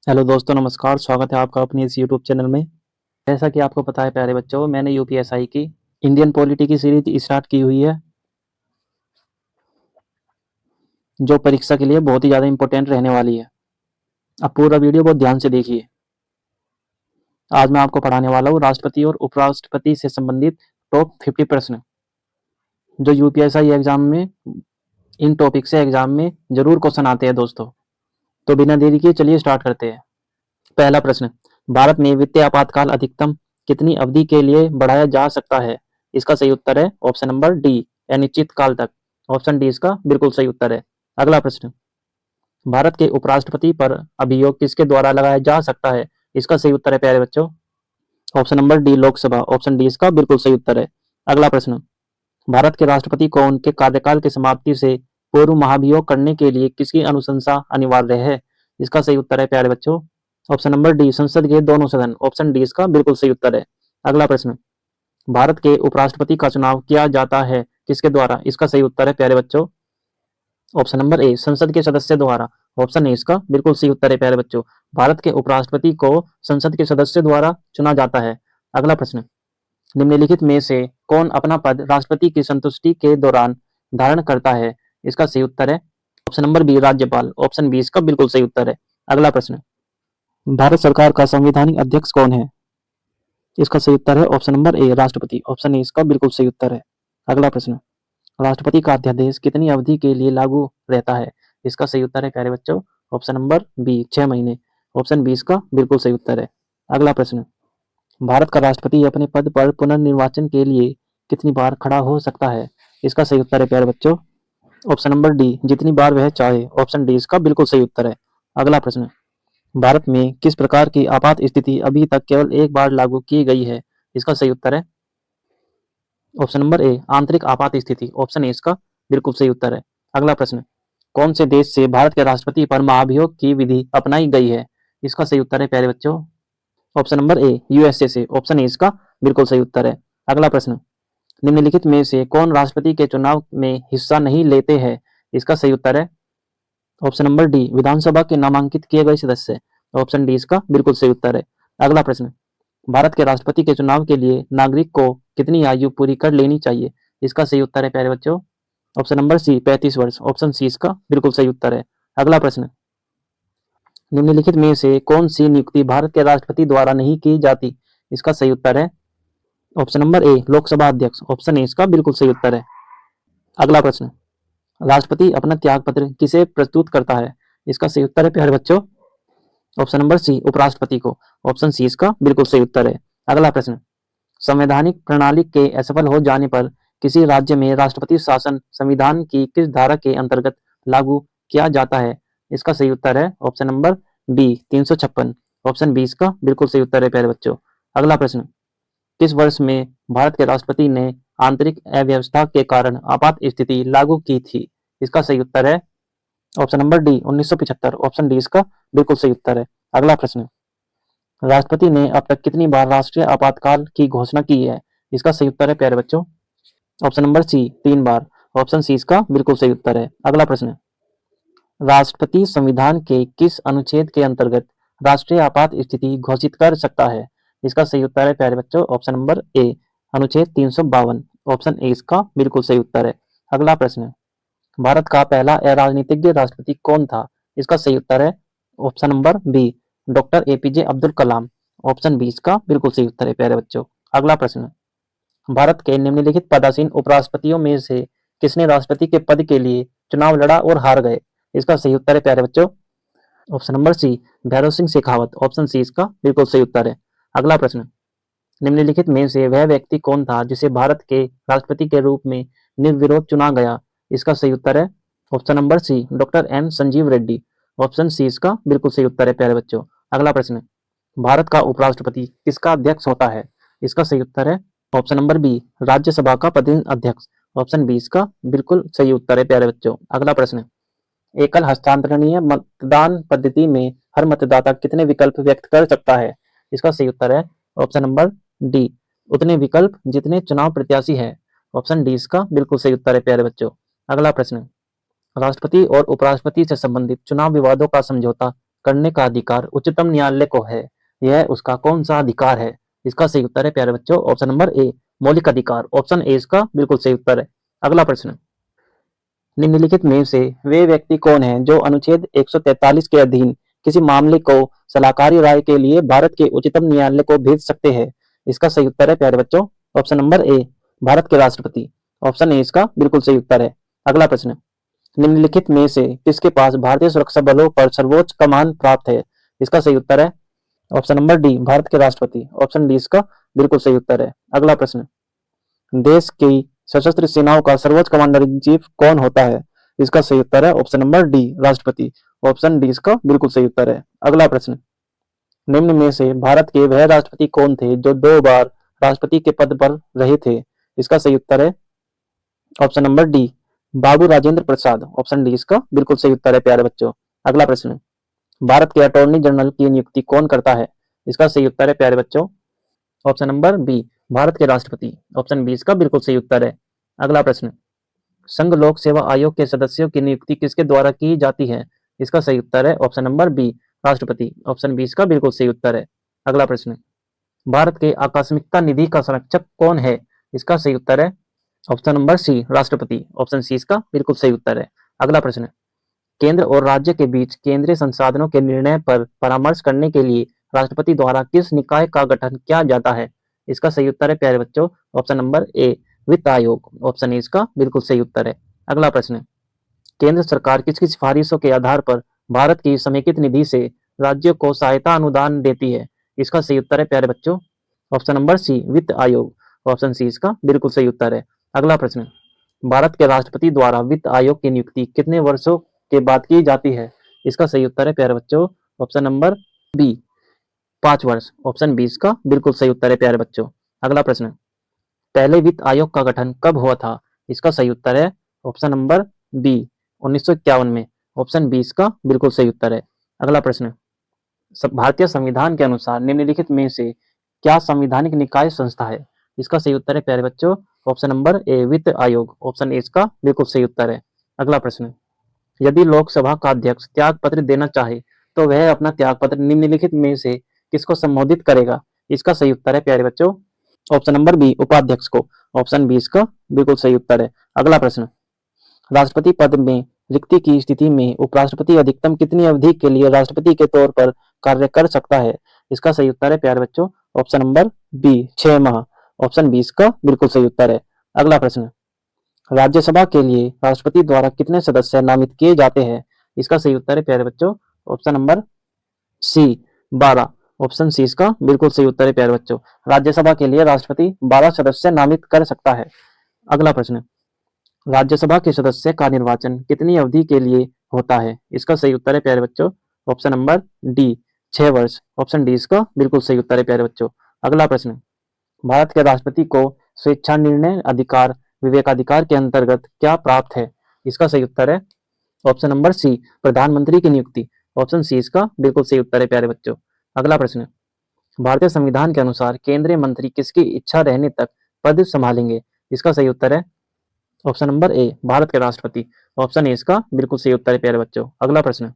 Hello दोस्तों, नमस्कार। स्वागत है आपका अपने इस यूट्यूब चैनल में। जैसा कि आपको पता है प्यारे बच्चों, मैंने यूपीएसआई की इंडियन पॉलिटी की सीरीज स्टार्ट की हुई है, जो परीक्षा के लिए बहुत ही ज़्यादा इंपॉर्टेंट रहने वाली है। अब पूरा वीडियो बहुत ध्यान से देखिए। आज मैं आपको पढ़ाने वाला हूँ राष्ट्रपति और उपराष्ट्रपति से संबंधित टॉप 50 प्रश्न, जो यूपीएसआई एग्जाम में इन टॉपिक से एग्जाम में जरूर क्वेश्चन आते हैं दोस्तों। तो बिना देरी के चलिए स्टार्ट करते हैं। पहला प्रश्न, भारत में वित्तीय आपातकाल अधिकतम कितनी अवधि के लिए बढ़ाया जा सकता है? इसका सही उत्तर है ऑप्शन नंबर डी, अनिश्चित काल तक। ऑप्शन डी इसका बिल्कुल सही उत्तर है। अगला प्रश्न, भारत के उपराष्ट्रपति पर अभियोग किसके द्वारा लगाया जा सकता है? इसका सही उत्तर है प्यारे बच्चों option number D, Lok Sabha. Option D इसका बिल्कुल सही उत्तर है। अगला प्रश्न, भारत के राष्ट्रपति को उनके कार्यकाल की समाप्ति से पूर्व महाभियोग करने के लिए किसकी अनुशंसा अनिवार्य है? इसका सही उत्तर है प्यारे बच्चों ऑप्शन नंबर डी, संसद के दोनों सदन। ऑप्शन डी इसका बिल्कुल सही उत्तर है। अगला प्रश्न, भारत के उपराष्ट्रपति का चुनाव किया जाता है किसके द्वारा? इसका सही उत्तर है प्यारे बच्चों ऑप्शन नंबर ए, संसद के सदस्य द्वारा। ऑप्शन ए इसका बिल्कुल सही उत्तर है प्यारे बच्चों। भारत के उपराष्ट्रपति को संसद के सदस्य द्वारा चुना जाता है। अगला प्रश्न, निम्नलिखित में से कौन अपना पद राष्ट्रपति की संतुष्टि के दौरान धारण करता है? इसका सही उत्तर है ऑप्शन नंबर बी, राज्यपाल। ऑप्शन बी इसका बिल्कुल सही उत्तर है। अगला प्रश्न, भारत सरकार का संवैधानिक अध्यक्ष कौन है? इसका सही उत्तर है ऑप्शन नंबर ए, राष्ट्रपति। ऑप्शन ए इसका बिल्कुल सही उत्तर है। अगला प्रश्न, राष्ट्रपति का अध्यादेश कितनी अवधि के लिए लागू रहता है? इसका सही उत्तर है प्यारे बच्चों ऑप्शन नंबर बी, 6 महीने। ऑप्शन बी इसका बिल्कुल सही उत्तर है। अगला प्रश्न, भारत का राष्ट्रपति अपने पद पर पुनर्निर्वाचन के लिए कितनी बार खड़ा हो सकता है? इसका सही उत्तर है प्यारे बच्चों ऑप्शन नंबर डी, जितनी बार वह चाहे। ऑप्शन डी इसका बिल्कुल सही उत्तर है। अगला प्रश्न, भारत में किस प्रकार की आपात स्थिति अभी तक केवल एक बार लागू की गई है? इसका सही उत्तर है ऑप्शन नंबर ए, आंतरिक आपात स्थिति। ऑप्शन ए इसका बिल्कुल सही उत्तर है। अगला प्रश्न, कौन से देश से भारत के राष्ट्रपति पर महाभियोग की विधि अपनाई गई है? इसका सही उत्तर है प्यारे बच्चों ऑप्शन नंबर ए, यूएसए से। ऑप्शन ए इसका बिल्कुल सही उत्तर है। अगला प्रश्न, निम्नलिखित में से कौन राष्ट्रपति के चुनाव में हिस्सा नहीं लेते हैं? इसका सही उत्तर है ऑप्शन नंबर डी, विधानसभा के नामांकित किए गए सदस्य। ऑप्शन डी इसका बिल्कुल सही उत्तर है। अगला प्रश्न, भारत के राष्ट्रपति के चुनाव के लिए नागरिक को कितनी आयु पूरी कर लेनी चाहिए? इसका सही उत्तर है प्यारे बच्चों ऑप्शन नंबर सी, 35 वर्ष। ऑप्शन सी इसका बिल्कुल सही उत्तर है। अगला प्रश्न, निम्नलिखित में से कौन सी नियुक्ति भारत के राष्ट्रपति द्वारा नहीं की जाती? इसका सही उत्तर है ऑप्शन नंबर ए, लोकसभा अध्यक्ष। ऑप्शन ए इसका बिल्कुल सही उत्तर है। अगला प्रश्न, राष्ट्रपति अपना त्याग पत्र किसे प्रस्तुत करता है? इसका सही उत्तर है प्यारे बच्चों ऑप्शन नंबर सी, उपराष्ट्रपति को। ऑप्शन सी इसका बिल्कुल सही उत्तर है। अगला प्रश्न, संवैधानिक प्रणाली के असफल हो जाने पर किसी राज्य में राष्ट्रपति शासन संविधान की किस धारा के अंतर्गत लागू किया जाता है? इसका सही उत्तर है option number B, 356। Option B इसका बिल्कुल सही उत्तर है प्यारे बच्चों। अगला प्रश्न, किस वर्ष में भारत के राष्ट्रपति ने आंतरिक अव्यवस्था के कारण आपात स्थिति लागू की थी? इसका सही उत्तर है option number D, 1975। Option D इसका बिल्कुल सही उत्तर है। अगला प्रश्न, राष्ट्रपति ने अब तक कितनी बार राष्ट्रीय आपातकाल की घोषणा की है? इसका सही उत्तर है प्यारे बच्चों ऑप्शन नंबर सी, 3 बार। ऑप्शन सी इसका बिल्कुल सही उत्तर है। अगला प्रश्न, राष्ट्रपति संविधान के किस अनुच्छेद के अंतर्गत राष्ट्रीय आपात स्थिति घोषित कर सकता है? इसका सही उत्तर है प्यारे बच्चों ऑप्शन नंबर ए, अनुच्छेद 352। ऑप्शन ए इसका बिल्कुल सही उत्तर है। अगला प्रश्न, भारत का पहला अराजनीतिक राष्ट्रपति कौन था? इसका सही उत्तर है option number B, doctor APJ Abdul Kalam. Option B इसका बिल्कुल सही उत्तर है प्यारे बच्चों। अगला प्रश्न, भारत के निम्नलिखित पदासीन उपराष्ट्रपतियों में से किसने राष्ट्रपति के पद के लिए चुनाव लड़ा और हार गए? इसका सही उत्तर है प्यारे बच्चों option number C, Bhairon Singh Shekhawat. Option C इसका बिल्कुल सही उत्तर है। अगला प्रश्न, निम्नलिखित में से वह व्यक्ति कौन था जिसे भारत के राष्ट्रपति के रूप में निर्विरोध चुना गया? इसका सही उत्तर है option number C, doctor N Sanjiva Reddy. Option C इसका बिल्कुल सही उत्तर है प्यारे बच्चों। अगला प्रश्न, भारत का उपराष्ट्रपति किसका अध्यक्ष होता है? इसका सही उत्तर है ऑप्शन नंबर बी, राज्यसभा का प्रतिनिधि अध्यक्ष। ऑप्शन बी इसका बिल्कुल सही उत्तर है प्यारे बच्चों। अगला प्रश्न, एकल हस्तांतरणीय मतदान पद्धति में हर मतदाता कितने विकल्प व्यक्त कर सकता है? इसका सही उत्तर है ऑप्शन नंबर डी, उतने विकल्प जितने चुनाव प्रत्याशी है। ऑप्शन डी इसका बिल्कुल सही उत्तर है प्यारे बच्चों। अगला प्रश्न, राष्ट्रपति और उपराष्ट्रपति से संबंधित चुनाव विवादों का समझौता करने का अधिकार उच्चतम न्यायालय को है, यह उसका कौन सा अधिकार है? इसका सही उत्तर है प्यारे बच्चों ऑप्शन नंबर ए, मौलिक अधिकार। ऑप्शन ए इसका बिल्कुल सही उत्तर है। अगला प्रश्न, निम्नलिखित में से वे व्यक्ति कौन हैं जो अनुच्छेद 143 के अधीन किसी मामले को सलाहकारी राय के लिए भारत के उच्चतम न्यायालय को भेज सकते हैं? इसका सही उत्तर है प्यारे बच्चों ऑप्शन नंबर ए, भारत के राष्ट्रपति। ऑप्शन ए इसका बिल्कुल सही उत्तर है। अगला प्रश्न, निम्नलिखित में से किसके पास भारतीय सुरक्षा बलों पर सर्वोच्च कमान प्राप्त है? इसका सही उत्तर है ऑप्शन नंबर डी, भारत के राष्ट्रपति। ऑप्शन डी इसका बिल्कुल सही उत्तर है। अगला प्रश्न, देश की सशस्त्र सेनाओं का सर्वोच्च कमांडर इन चीफ कौन होता है? इसका सही उत्तर है ऑप्शन नंबर डी, राष्ट्रपति। ऑप्शन डी इसका बिल्कुल सही उत्तर है। अगला प्रश्न, निम्न में से भारत के वह राष्ट्रपति कौन थे जो 2 बार राष्ट्रपति के पद पर रहे थे? इसका सही उत्तर है ऑप्शन नंबर डी, बाबू राजेंद्र प्रसाद। ऑप्शन डी इसका बिल्कुल सही उत्तर है प्यारे बच्चों। अगला प्रश्न, भारत के अटॉर्नी जनरल की नियुक्ति कौन करता है? इसका सही उत्तर है प्यारे बच्चों ऑप्शन नंबर बी, भारत के राष्ट्रपति। ऑप्शन बी इसका बिल्कुल सही उत्तर है। अगला प्रश्न, संघ लोक सेवा आयोग के सदस्यों की नियुक्ति किसके द्वारा की जाती है? इसका सही उत्तर है ऑप्शन नंबर बी, राष्ट्रपति। ऑप्शन बी इसका बिल्कुल सही उत्तर है। अगला प्रश्न, भारत के आकस्मिकता निधि का संरक्षक कौन है? इसका सही उत्तर है ऑप्शन नंबर सी, राष्ट्रपति। ऑप्शन सी इसका बिल्कुल सही उत्तर है। अगला प्रश्न, केंद्र और राज्य के बीच केंद्रीय संसाधनों के निर्णय पर परामर्श करने के लिए राष्ट्रपति द्वारा किस निकाय का गठन किया जाता है? इसका सही उत्तर है प्यारे बच्चों ऑप्शन नंबर ए, वित्त आयोग। ऑप्शन ए इसका बिल्कुल सही उत्तर है। अगला प्रश्न, केंद्र सरकार किसकी सिफारिशों के आधार पर भारत की समेकित निधि से राज्यों को सहायता अनुदान देती है? इसका सही उत्तर है प्यारे बच्चों ऑप्शन नंबर सी, वित्त आयोग। ऑप्शन सी इसका बिल्कुल सही उत्तर है। अगला प्रश्न, भारत के राष्ट्रपति द्वारा वित्त आयोग की नियुक्ति कितने वर्षों के बाद की जाती है? इसका सही उत्तर है प्यारे बच्चों ऑप्शन नंबर बी, 5 वर्ष। ऑप्शन बी इसका बिल्कुल सही उत्तर है प्यारे बच्चों। अगला प्रश्न, पहले वित्त आयोग का गठन कब हुआ था? इसका सही उत्तर है ऑप्शन नंबर बी, 1951 में। ऑप्शन बी इसका बिल्कुल सही उत्तर है। अगला प्रश्न, भारतीय संविधान के अनुसार निम्नलिखित में से क्या संवैधानिक निकाय संस्था है? इसका सही उत्तर है प्यारे बच्चों ऑप्शन नंबर ए, वित्त आयोग। ऑप्शन ए इसका बिल्कुल सही उत्तर है। अगला प्रश्न, यदि लोकसभा का अध्यक्ष त्याग पत्र देना चाहे तो वह अपना त्याग पत्र निम्नलिखित में से किसको संबोधित करेगा? इसका सही उत्तर है प्यारे बच्चों ऑप्शन नंबर बी, उपाध्यक्ष को। ऑप्शन बी इसका बिल्कुल सही उत्तर है। अगला प्रश्न, राष्ट्रपति पद में रिक्ति की स्थिति में उपराष्ट्रपति अधिकतम कितनी अवधि के लिए राष्ट्रपति के तौर पर कार्य कर सकता है? इसका सही उत्तर है प्यारे बच्चों ऑप्शन नंबर बी, 6 माह। ऑप्शन बी इसका बिल्कुल सही उत्तर है। अगला प्रश्न, राज्यसभा के लिए राष्ट्रपति द्वारा कितने सदस्य नामित किए जाते हैं? इसका सही उत्तर है प्यारे बच्चों option number C, 12। Option C इसका बिल्कुल सही उत्तर है प्यारे बच्चों। राज्यसभा के लिए राष्ट्रपति 12 सदस्य नामित कर सकता है। अगला प्रश्न, राज्यसभा के सदस्य का निर्वाचन कितनी अवधि के लिए होता है? इसका सही उत्तर है प्यारे बच्चों ऑप्शन नंबर डी, 6 वर्ष। ऑप्शन डी इसका बिल्कुल सही उत्तर है प्यारे बच्चों। अगला प्रश्न, भारत के राष्ट्रपति को स्वेच्छा निर्णय अधिकार विवेकाधिकार के अंतर्गत क्या प्राप्त है? इसका सही उत्तर है ऑप्शन नंबर सी, प्रधानमंत्री की नियुक्ति। ऑप्शन सी इसका बिल्कुल सही उत्तर है प्यारे बच्चों। अगला प्रश्न, भारतीय संविधान के अनुसार केंद्रीय मंत्री किसकी इच्छा रहने तक पद संभालेंगे? इसका सही उत्तर है ऑप्शन नंबर ए, भारत के राष्ट्रपति। ऑप्शन ए इसका बिल्कुल सही उत्तर है प्यारे बच्चों। अगला प्रश्न,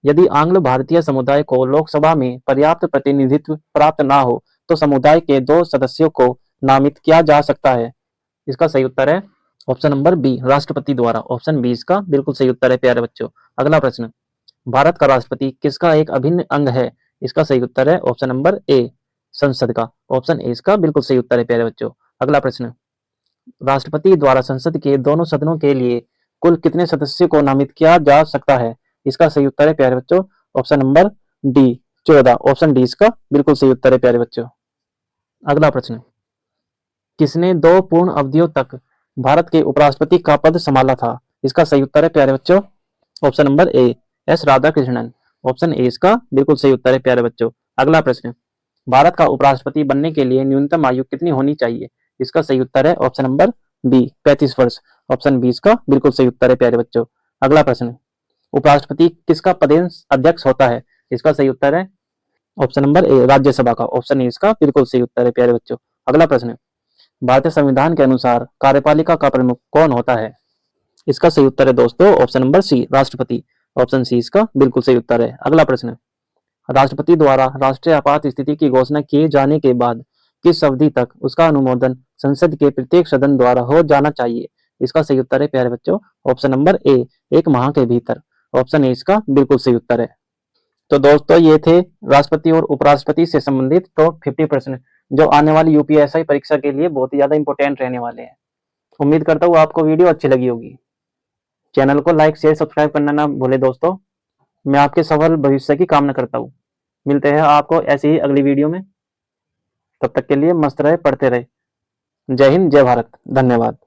यदि आंग्ल भारतीय समुदाय को लोकसभा में पर्याप्त प्रतिनिधित्व प्राप्त ना हो तो समुदाय के 2 सदस्यों को नामित किया जा सकता है? इसका सही उत्तर है ऑप्शन नंबर बी, राष्ट्रपति द्वारा। ऑप्शन बी इसका बिल्कुल सही उत्तर है प्यारे बच्चों। अगला प्रश्न, भारत का राष्ट्रपति किसका एक अभिन्न अंग है? इसका सही उत्तर है ऑप्शन नंबर ए, संसद का। ऑप्शन ए इसका बिल्कुल सही उत्तर है प्यारे बच्चों। अगला प्रश्न, राष्ट्रपति द्वारा संसद के दोनों सदनों के लिए कुल कितने सदस्यों को नामित किया जा सकता है? इसका सही उत्तर है प्यारे बच्चों option number D, 14। Option D इसका बिल्कुल सही उत्तर है प्यारे बच्चों। अगला प्रश्न, किसने 2 पूर्ण अवधियों तक भारत के उपराष्ट्रपति का पद संभाला था? इसका सही उत्तर है प्यारे बच्चों option number A, S Radhakrishnan. Option A इसका बिल्कुल सही उत्तर है प्यारे बच्चों। अगला प्रश्न, भारत का उपराष्ट्रपति बनने के लिए न्यूनतम आयु कितनी होनी चाहिए? इसका सही उत्तर है ऑप्शन नंबर बी, 35 वर्ष। ऑप्शन बी इसका बिल्कुल सही उत्तर है प्यारे बच्चों। अगला प्रश्न, उपराष्ट्रपति किसका पदेन अध्यक्ष होता है? इसका सही उत्तर है ऑप्शन नंबर ए, राज्यसभा का। ऑप्शन ए इसका बिल्कुल सही उत्तर है प्यारे बच्चों। अगला प्रश्न, भारतीय संविधान के अनुसार कार्यपालिका का प्रमुख कौन होता है? इसका सही उत्तर है दोस्तों ऑप्शन नंबर सी, राष्ट्रपति। ऑप्शन सी इसका बिल्कुल सही उत्तर है। अगला प्रश्न, राष्ट्रपति द्वारा राष्ट्रीय आपात स्थिति की घोषणा किए जाने के बाद किस अवधि तक उसका अनुमोदन संसद के प्रत्येक सदन द्वारा हो जाना चाहिए? इसका सही उत्तर है प्यारे बच्चों ऑप्शन नंबर ए, 1 माह के भीतर। ऑप्शन ए इसका बिल्कुल सही उत्तर है। तो दोस्तों ये थे राष्ट्रपति और उपराष्ट्रपति से संबंधित टॉप 50 प्रश्न जो आने वाली यूपीएससी परीक्षा के लिए बहुत ही ज्यादा इंपॉर्टेंट रहने वाले हैं। उम्मीद करता हूँ आपको वीडियो अच्छी लगी होगी। चैनल को लाइक शेयर सब्सक्राइब करना ना भूले दोस्तों। मैं आपके सफल भविष्य की कामना करता हूँ। मिलते हैं आपको ऐसी ही अगली वीडियो में। तब तक के लिए मस्त रहे, पढ़ते रहे। जय हिंद, जय भारत, धन्यवाद।